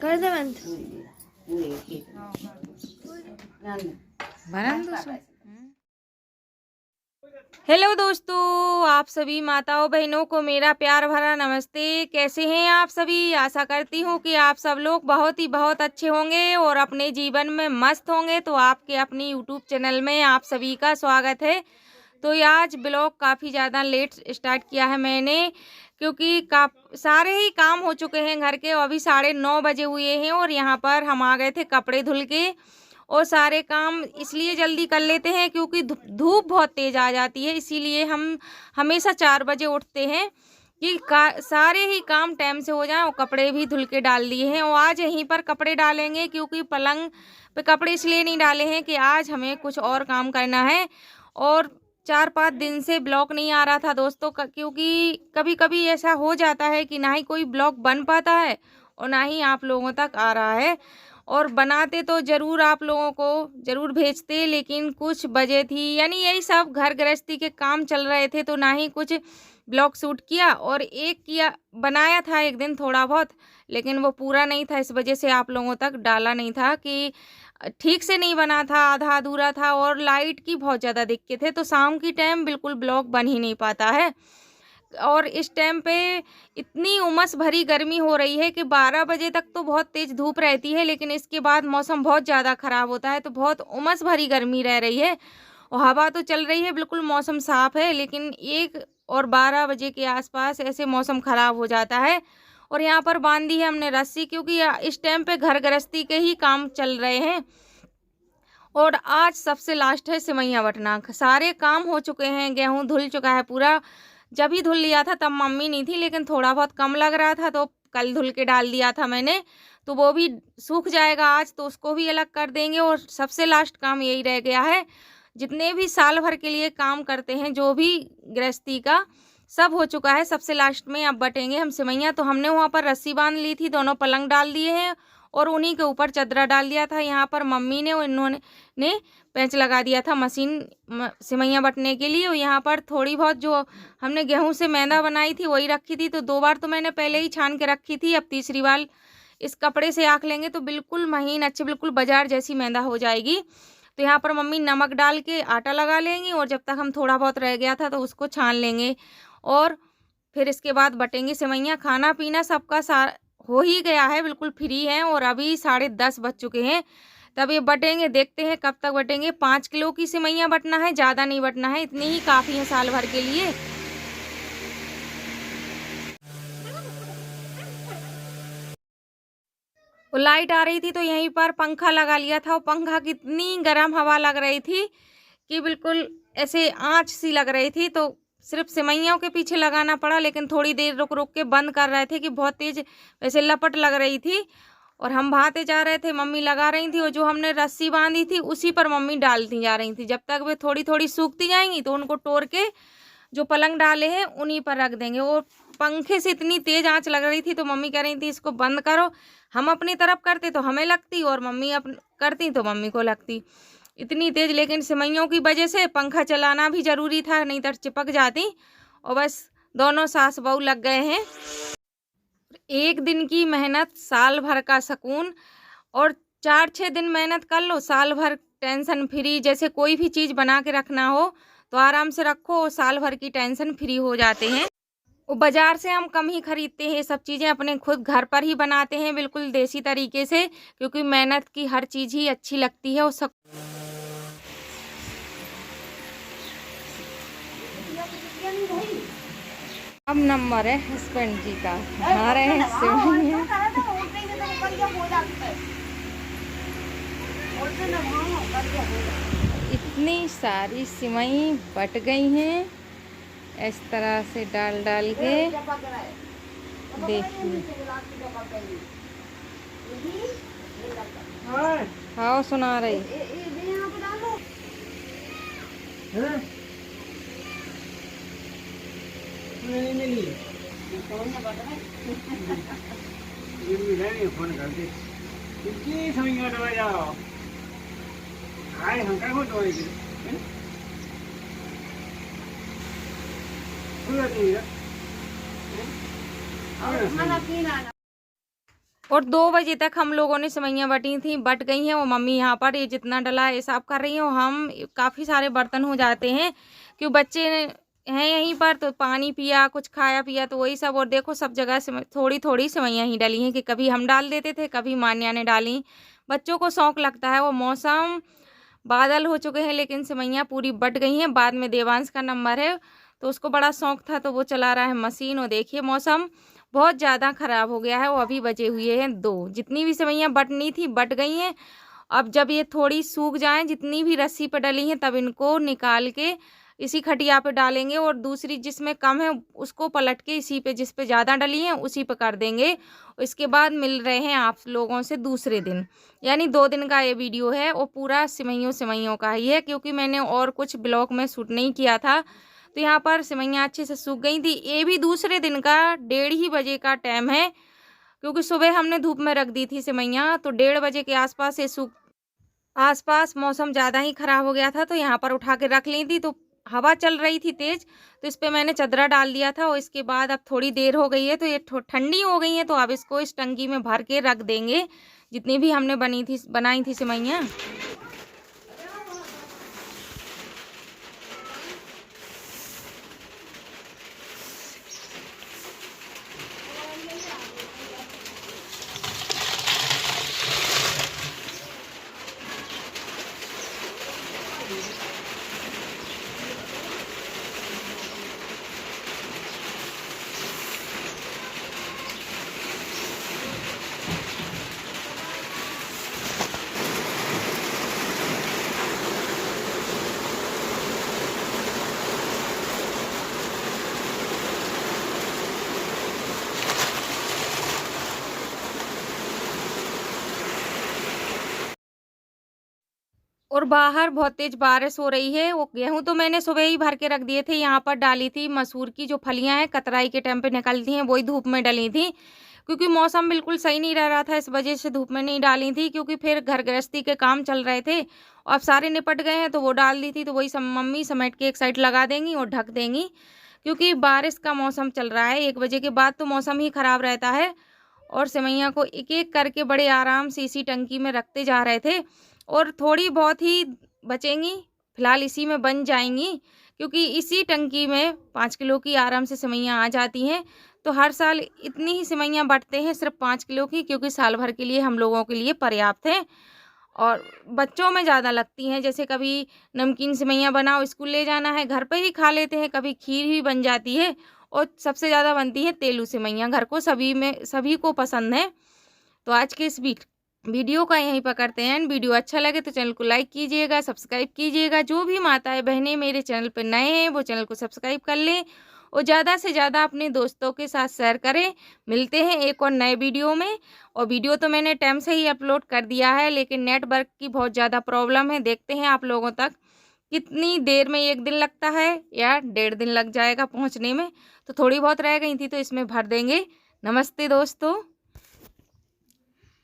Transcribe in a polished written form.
कर दे बंद। हेलो दोस्तों, आप सभी माताओं बहनों को मेरा प्यार भरा नमस्ते। कैसे हैं आप सभी? आशा करती हूँ कि आप सब लोग बहुत अच्छे होंगे और अपने जीवन में मस्त होंगे। तो आपके अपनी यूट्यूब चैनल में आप सभी का स्वागत है। तो आज ब्लॉग काफ़ी ज़्यादा लेट स्टार्ट किया है मैंने, क्योंकि सारे ही काम हो चुके हैं घर के। अभी 9:30 बजे हुए हैं और यहाँ पर हम आ गए थे कपड़े धुल के। और सारे काम इसलिए जल्दी कर लेते हैं क्योंकि धूप बहुत तेज़ आ जाती है, इसीलिए हम हमेशा 4 बजे उठते हैं कि सारे ही काम टाइम से हो जाएं। और कपड़े भी धुल के डाल दिए हैं और आज यहीं पर कपड़े डालेंगे, क्योंकि पलंग पे कपड़े इसलिए नहीं डाले हैं कि आज हमें कुछ और काम करना है। और 4-5 दिन से ब्लॉग नहीं आ रहा था दोस्तों, क्योंकि कभी कभी ऐसा हो जाता है कि ना ही कोई ब्लॉग बन पाता है और ना ही आप लोगों तक आ रहा है। और बनाते तो ज़रूर आप लोगों को ज़रूर भेजते, लेकिन कुछ वजह थी, यानी यही सब घर गृहस्थी के काम चल रहे थे, तो ना ही कुछ ब्लॉग शूट किया। और एक किया बनाया था एक दिन थोड़ा बहुत, लेकिन वो पूरा नहीं था, इस वजह से आप लोगों तक डाला नहीं था कि ठीक से नहीं बना था, आधा अधूरा था। और लाइट की बहुत ज़्यादा दिक्कत है, तो शाम की टाइम बिल्कुल ब्लॉग बन ही नहीं पाता है। और इस टाइम पे इतनी उमस भरी गर्मी हो रही है कि 12 बजे तक तो बहुत तेज़ धूप रहती है, लेकिन इसके बाद मौसम बहुत ज़्यादा ख़राब होता है, तो बहुत उमस भरी गर्मी रह रही है। और हवा तो चल रही है, बिल्कुल मौसम साफ़ है, लेकिन 1 और 12 बजे के आसपास ऐसे मौसम ख़राब हो जाता है। और यहाँ पर बांधी है हमने रस्सी, क्योंकि इस टाइम पे घर गृहस्थी के ही काम चल रहे हैं। और आज सबसे लास्ट है सिमैया बटना। सारे काम हो चुके हैं, गेहूँ धुल चुका है पूरा। जब ही धुल लिया था तब मम्मी नहीं थी, लेकिन थोड़ा बहुत कम लग रहा था, तो कल धुल के डाल दिया था मैंने। तो वो भी सूख जाएगा आज, तो उसको भी अलग कर देंगे। और सबसे लास्ट काम यही रह गया है। जितने भी साल भर के लिए काम करते हैं, जो भी गृहस्थी का, सब हो चुका है। सबसे लास्ट में अब बटेंगे हम सिमैया। तो हमने वहाँ पर रस्सी बांध ली थी, दोनों पलंग डाल दिए हैं और उन्हीं के ऊपर चदरा डाल दिया था। यहाँ पर मम्मी ने और इन्होंने पेंच लगा दिया था मशीन सिमैया बटने के लिए। और यहाँ पर थोड़ी बहुत जो हमने गेहूं से मैदा बनाई थी वही रखी थी, तो 2 बार तो मैंने पहले ही छान के रखी थी। अब तीसरी बार इस कपड़े से आँख लेंगे तो बिल्कुल महीन अच्छी, बिल्कुल बाजार जैसी मैदा हो जाएगी। तो यहाँ पर मम्मी नमक डाल के आटा लगा लेंगी, और जब तक हम थोड़ा बहुत रह गया था तो उसको छान लेंगे। और फिर इसके बाद बटेंगे सिमैया। खाना पीना सबका हो ही गया है, बिल्कुल फ्री हैं। और अभी 10:30 बज चुके हैं, तब ये बटेंगे। देखते हैं कब तक बटेंगे। 5 किलो की सिमैया बटना है, ज़्यादा नहीं बटना है, इतनी ही काफ़ी है साल भर के लिए। वो लाइट आ रही थी तो यहीं पर पंखा लगा लिया था। वो पंखा की इतनी गर्म हवा लग रही थी कि बिल्कुल ऐसे आँच सी लग रही थी, तो सिर्फ सिमैयों के पीछे लगाना पड़ा। लेकिन थोड़ी देर रुक रुक के बंद कर रहे थे कि बहुत तेज़ वैसे लपट लग रही थी। और हम भाते जा रहे थे, मम्मी लगा रही थी, और जो हमने रस्सी बांधी थी उसी पर मम्मी डालती जा रही थी। जब तक वे थोड़ी थोड़ी सूखती जाएंगी तो उनको तोड़ के जो पलंग डाले हैं उन्हीं पर रख देंगे। और पंखे से इतनी तेज़ आंच लग रही थी तो मम्मी कह रही थी इसको बंद करो। हम अपनी तरफ करते तो हमें लगती, और मम्मी करती तो मम्मी को लगती, इतनी तेज़। लेकिन सिमैयों की वजह से पंखा चलाना भी ज़रूरी था, नहीं तो चिपक जाती। और बस दोनों सास बहू लग गए हैं। एक दिन की मेहनत, साल भर का सुकून। और 4-6 दिन मेहनत कर लो, साल भर टेंशन फ्री। जैसे कोई भी चीज़ बना के रखना हो तो आराम से रखो, साल भर की टेंशन फ्री हो जाते हैं। वो बाज़ार से हम कम ही खरीदते हैं, सब चीज़ें अपने खुद घर पर ही बनाते हैं, बिल्कुल देसी तरीके से, क्योंकि मेहनत की हर चीज़ ही अच्छी लगती है। और सब अब नंबर है हस्बैंड जी का, आ रहे हैं सिमैया। इतनी सारी सिमई बट गई हैं, इस तरह से डाल डाल के। देखिए, हाँ सुना रही। फोन कर दे समझ जाओ। हम क्या पूरा नहीं है और 2 बजे तक हम लोगों ने सेवइयाँ बटी थी, बट गई हैं। वो मम्मी यहाँ पर ये जितना डला है साफ कर रही हैं। और हम काफ़ी सारे बर्तन हो जाते हैं क्यों बच्चे हैं यहीं पर, तो पानी पिया, कुछ खाया पिया, तो वही सब। और देखो सब जगह से थोड़ी थोड़ी सेवइयाँ ही डली हैं कि कभी हम डाल देते थे, कभी मान्या ने डाली। बच्चों को शौक लगता है। वो मौसम बादल हो चुके हैं लेकिन सेवइयाँ पूरी बट गई हैं। बाद में देवांश का नंबर है तो उसको बड़ा शौक था तो वो चला रहा है मशीन। और देखिए मौसम बहुत ज़्यादा ख़राब हो गया है। वो अभी बजे हुए हैं 2। जितनी भी सेवइयाँ बटनी थी बट गई हैं। अब जब ये थोड़ी सूख जाएं, जितनी भी रस्सी पर डली हैं, तब इनको निकाल के इसी खटिया पे डालेंगे और दूसरी जिसमें कम है उसको पलट के इसी पे, जिस पे ज़्यादा डली हैं उसी पे कर देंगे। इसके बाद मिल रहे हैं आप लोगों से दूसरे दिन, यानी 2 दिन का ये वीडियो है और पूरा सेवइयों का ही है क्योंकि मैंने और कुछ ब्लॉग में शूट नहीं किया था। तो यहाँ पर सेवइयाँ अच्छे से सूख गई थी। ये भी दूसरे दिन का 1:30 ही बजे का टाइम है क्योंकि सुबह हमने धूप में रख दी थी सेवइयाँ, तो 1:30 बजे के आसपास ये सूख आसपास मौसम ज़्यादा ही ख़राब हो गया था तो यहाँ पर उठा के रख ली थी। तो हवा चल रही थी तेज़, तो इस पे मैंने चदरा डाल दिया था। और इसके बाद अब थोड़ी देर हो गई है तो ये ठंडी हो गई है, तो अब इसको इस टंकी में भर के रख देंगे जितनी भी हमने बनाई थी सेवइयाँ। और बाहर बहुत तेज़ बारिश हो रही है। वो गेहूँ तो मैंने सुबह ही भर के रख दिए थे। यहाँ पर डाली थी मसूर की जो फलियाँ हैं, कतराई के टाइम पे निकलती हैं, वही धूप में डली थी क्योंकि मौसम बिल्कुल सही नहीं रह रहा था। इस वजह से धूप में नहीं डाली थी क्योंकि फिर घर गृहस्थी के काम चल रहे थे और अब सारे निपट गए हैं तो वो डाल दी थी। तो वही सब मम्मी समेट के एक साइड लगा देंगी और ढक देंगी क्योंकि बारिश का मौसम चल रहा है। 1 बजे के बाद तो मौसम ही ख़राब रहता है। और सेवइयाँ को एक-एक करके बड़े आराम से इसी टंकी में रखते जा रहे थे और थोड़ी बहुत ही बचेंगी, फिलहाल इसी में बन जाएंगी क्योंकि इसी टंकी में 5 किलो की आराम से सेवइयाँ आ जाती हैं। तो हर साल इतनी ही सेवइयाँ बटते हैं, सिर्फ 5 किलो की, क्योंकि साल भर के लिए हम लोगों के लिए पर्याप्त है। और बच्चों में ज़्यादा लगती हैं, जैसे कभी नमकीन सेवइयाँ बनाओ, स्कूल ले जाना है, घर पे ही खा लेते हैं, कभी खीर भी बन जाती है और सबसे ज़्यादा बनती है तेलू सेवइयाँ। घर को सभी को पसंद है। तो आज के इस वीडियो का यहीं पर करते हैं। वीडियो अच्छा लगे तो चैनल को लाइक कीजिएगा, सब्सक्राइब कीजिएगा। जो भी माताएं बहनें मेरे चैनल पर नए हैं वो चैनल को सब्सक्राइब कर लें और ज़्यादा से ज़्यादा अपने दोस्तों के साथ शेयर करें। मिलते हैं एक और नए वीडियो में। और वीडियो तो मैंने टाइम से ही अपलोड कर दिया है लेकिन नेटवर्क की बहुत ज़्यादा प्रॉब्लम है। देखते हैं आप लोगों तक कितनी देर में, 1 दिन लगता है या 1.5 दिन लग जाएगा पहुँचने में। तो थोड़ी बहुत रह गई थी तो इसमें भर देंगे। नमस्ते दोस्तों।